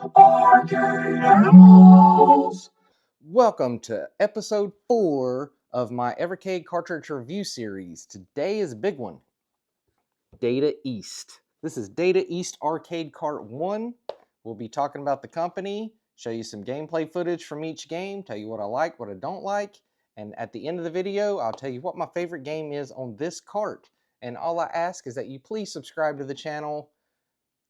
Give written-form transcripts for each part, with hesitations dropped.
Arcade Animals! Welcome to episode 4 of my Evercade cartridge review series. Today is a big one. Data East. This is Data East Arcade Cart 1. We'll be talking about the company, show you some gameplay footage from each game, tell you what I like, what I don't like, and at the end of the video, I'll tell you what my favorite game is on this cart. And all I ask is that you please subscribe to the channel,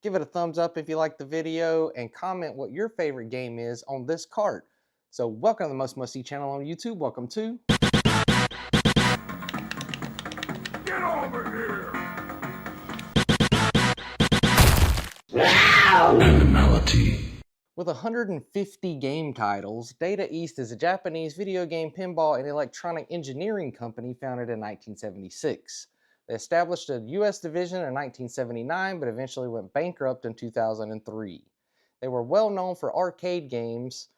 give it a thumbs up if you like the video, and comment what your favorite game is on this cart. So welcome to the Most Must See channel on YouTube. Welcome to... Get over here! Animality. With 150 game titles, Data East is a Japanese video game, pinball, and electronic engineering company founded in 1976. They established a U.S. division in 1979, but eventually went bankrupt in 2003. They were well known for arcade games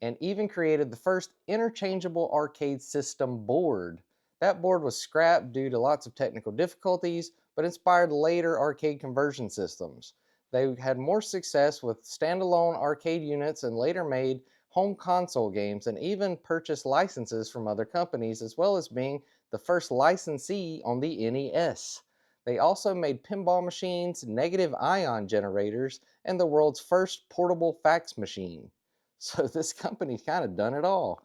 and even created the first interchangeable arcade system board. That board was scrapped due to lots of technical difficulties, but inspired later arcade conversion systems. They had more success with standalone arcade units and later made home console games and even purchased licenses from other companies, as well as being the first licensee on the NES. They also made pinball machines, negative ion generators, and the world's first portable fax machine. So this company's kind of done it all.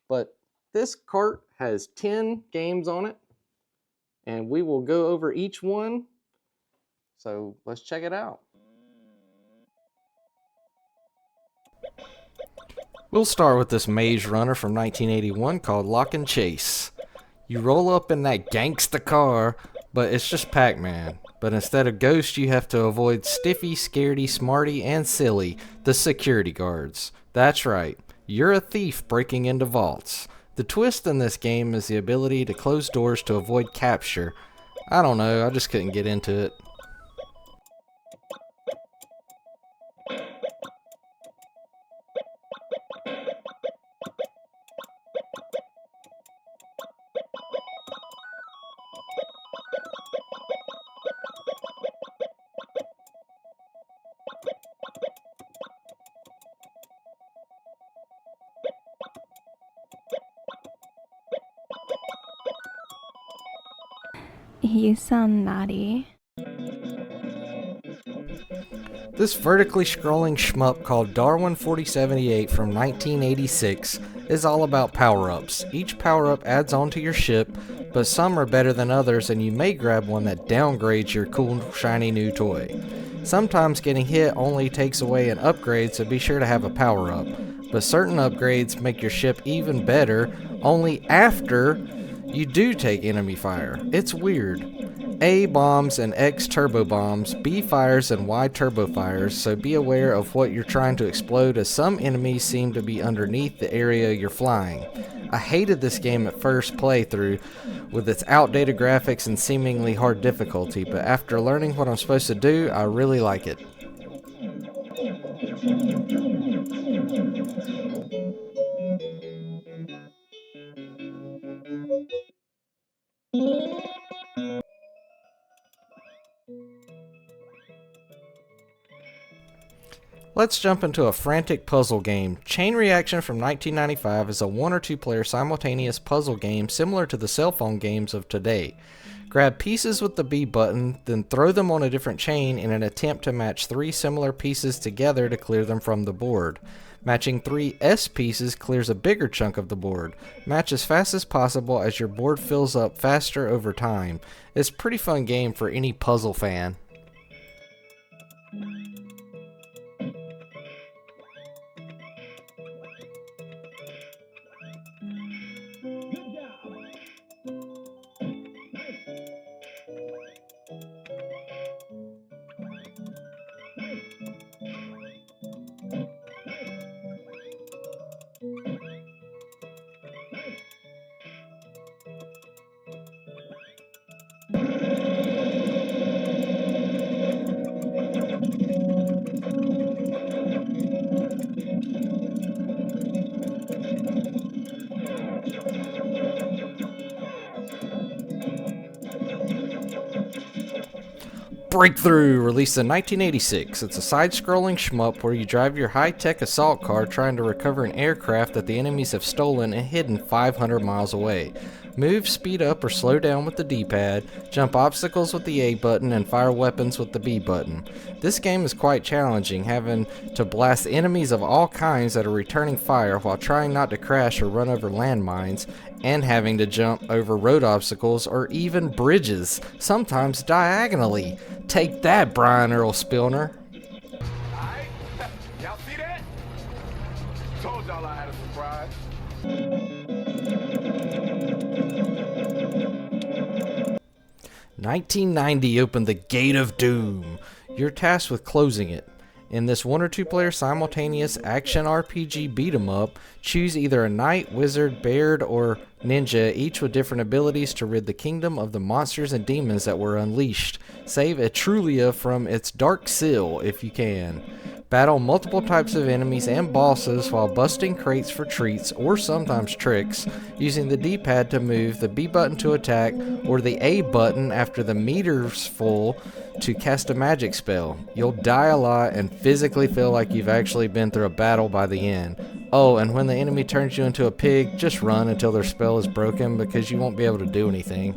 But this cart has 10 games on it, and we will go over each one. So let's check it out. We'll start with this Maze Runner from 1981 called Lock and Chase. You roll up in that gangsta car, but it's just Pac-Man. But instead of Ghost, you have to avoid Stiffy, Scaredy, Smarty, and Silly, the security guards. That's right, you're a thief breaking into vaults. The twist in this game is the ability to close doors to avoid capture. I don't know, I just couldn't get into it. You sound naughty. This vertically scrolling shmup called Darwin 4078 from 1986 is all about power-ups. Each power-up adds on to your ship, but some are better than others and you may grab one that downgrades your cool shiny new toy. Sometimes getting hit only takes away an upgrade, so be sure to have a power-up. But certain upgrades make your ship even better only after you do take enemy fire. It's weird. A bombs and X turbo bombs, B fires and Y turbo fires, so be aware of what you're trying to explode, as some enemies seem to be underneath the area you're flying. I hated this game at first playthrough with its outdated graphics and seemingly hard difficulty, but after learning what I'm supposed to do, I really like it. Let's jump into a frantic puzzle game. Chain Reaction from 1995 is a 1 or 2 player simultaneous puzzle game similar to the cell phone games of today. Grab pieces with the B button, then throw them on a different chain in an attempt to match 3 similar pieces together to clear them from the board. Matching 3 S pieces clears a bigger chunk of the board. Match as fast as possible as your board fills up faster over time. It's a pretty fun game for any puzzle fan. Breakthrough, released in 1986. It's a side-scrolling shmup where you drive your high-tech assault car trying to recover an aircraft that the enemies have stolen and hidden 500 miles away. Move, speed up, or slow down with the D-pad, jump obstacles with the A button, and fire weapons with the B button. This game is quite challenging, having to blast enemies of all kinds that are returning fire while trying not to crash or run over landmines, and having to jump over road obstacles or even bridges, sometimes diagonally. Take that, Brian Earl Spillner. Alright? Y'all see that? Told y'all I had a surprise. 1990 opened the Gate of Doom. You're tasked with closing it. In this 1 or 2 player simultaneous action RPG beat 'em up, choose either a knight, wizard, bard, or ninja, each with different abilities to rid the kingdom of the monsters and demons that were unleashed. Save Etruria from its dark sill if you can. Battle multiple types of enemies and bosses while busting crates for treats or sometimes tricks, using the D-pad to move, the B button to attack, or the A button after the meter's full to cast a magic spell. You'll die a lot and physically feel like you've actually been through a battle by the end. Oh, and when the enemy turns you into a pig, just run until their spell is broken because you won't be able to do anything.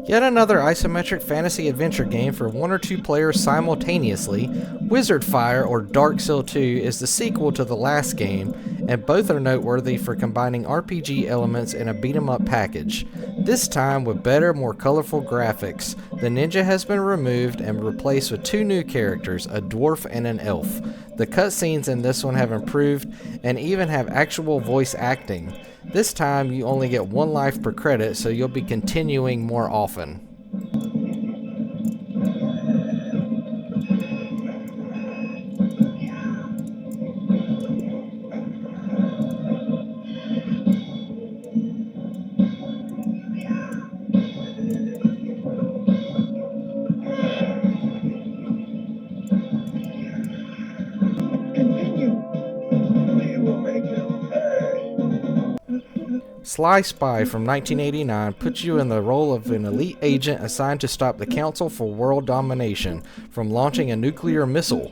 Yet another isometric fantasy adventure game for 1 or 2 players simultaneously, Wizard Fire or Dark Sill 2 is the sequel to the last game, and both are noteworthy for combining RPG elements in a beat-em-up package. This time with better, more colorful graphics. The ninja has been removed and replaced with 2 new characters, a dwarf and an elf. The cutscenes in this one have improved and even have actual voice acting. This time you only get 1 life per credit, so you'll be continuing more often. Sly Spy from 1989 puts you in the role of an elite agent assigned to stop the Council for World Domination from launching a nuclear missile.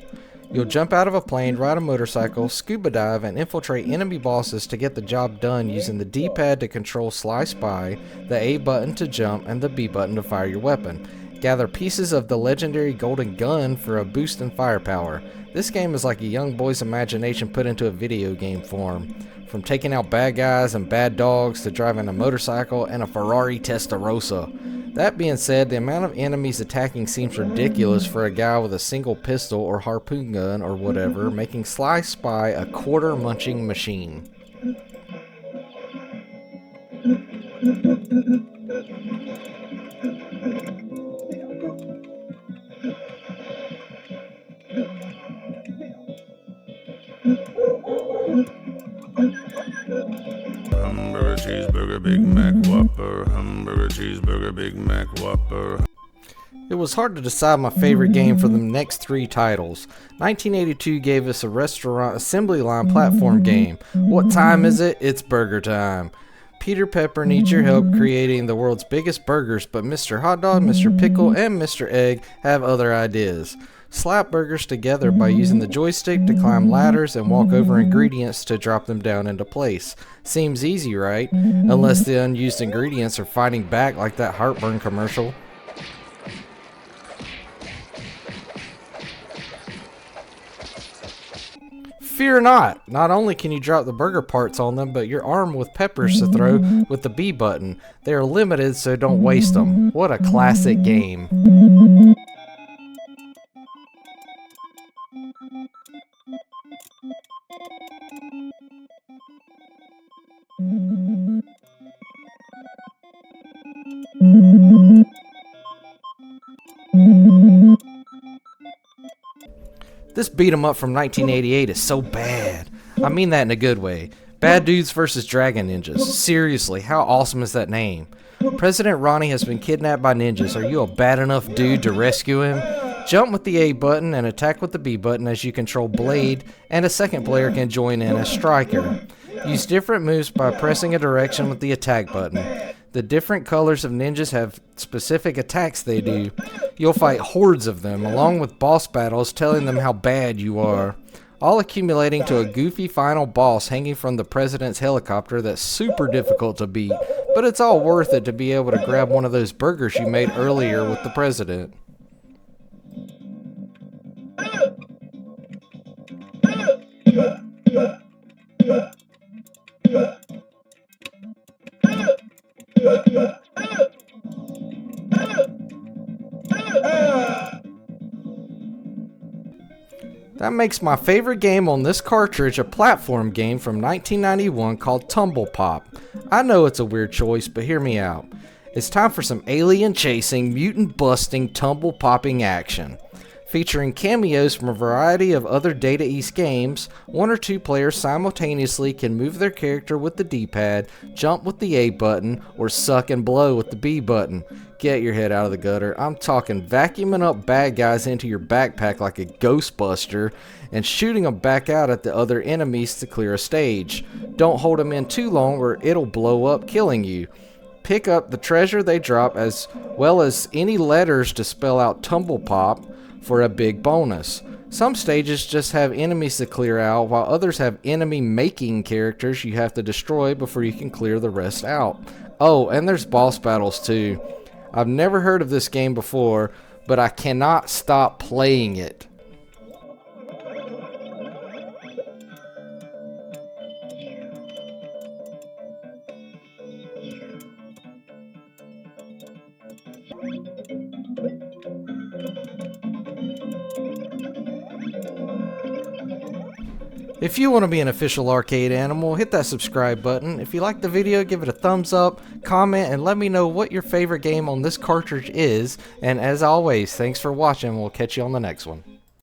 You'll jump out of a plane, ride a motorcycle, scuba dive, and infiltrate enemy bosses to get the job done using the D-pad to control Sly Spy, the A button to jump, and the B button to fire your weapon. Gather pieces of the legendary golden gun for a boost in firepower. This game is like a young boy's imagination put into a video game form. From taking out bad guys and bad dogs to driving a motorcycle and a Ferrari Testarossa. That being said, the amount of enemies attacking seems ridiculous for a guy with a single pistol or harpoon gun or whatever, making Sly Spy a quarter-munching machine. Hamburger, cheeseburger, Big Mac, Whopper. Hamburger, cheeseburger, Big Mac, Whopper. It was hard to decide my favorite game for the next 3 titles. 1982 gave us a restaurant assembly line platform game. What time is it? It's burger time. Peter Pepper needs your help creating the world's biggest burgers, but Mr. Hot Dog, Mr. Pickle, and Mr. Egg have other ideas. Slap burgers together by using the joystick to climb ladders and walk over ingredients to drop them down into place. Seems easy, right? Unless the unused ingredients are fighting back like that heartburn commercial. Fear not! Not only can you drop the burger parts on them, but you're armed with peppers to throw with the B button. They are limited, so don't waste them. What a classic game. This beat 'em up from 1988 is so bad. I mean that in a good way. Bad Dudes vs. Dragon Ninjas. Seriously, how awesome is that name? President Ronnie has been kidnapped by ninjas. Are you a bad enough dude to rescue him? Jump with the A button and attack with the B button as you control Blade, and a second player can join in as Striker. Use different moves by pressing a direction with the attack button. The different colors of ninjas have specific attacks they do. You'll fight hordes of them, along with boss battles telling them how bad you are, all accumulating to a goofy final boss hanging from the president's helicopter that's super difficult to beat, but it's all worth it to be able to grab one of those burgers you made earlier with the president. That makes my favorite game on this cartridge a platform game from 1991 called Tumblepop. I know it's a weird choice, but hear me out. It's time for some alien chasing, mutant busting, tumble popping action. Featuring cameos from a variety of other Data East games, 1 or 2 players simultaneously can move their character with the D-pad, jump with the A button, or suck and blow with the B button. Get your head out of the gutter. I'm talking vacuuming up bad guys into your backpack like a Ghostbuster and shooting them back out at the other enemies to clear a stage. Don't hold them in too long or it'll blow up, killing you. Pick up the treasure they drop as well as any letters to spell out Tumblepop for a big bonus. Some stages just have enemies to clear out, while others have enemy-making characters you have to destroy before you can clear the rest out. Oh, and there's boss battles too. I've never heard of this game before, but I cannot stop playing it. If you want to be an official arcade animal, hit that subscribe button. If you like the video, give it a thumbs up, comment, and let me know what your favorite game on this cartridge is. And as always, thanks for watching. We'll catch you on the next one.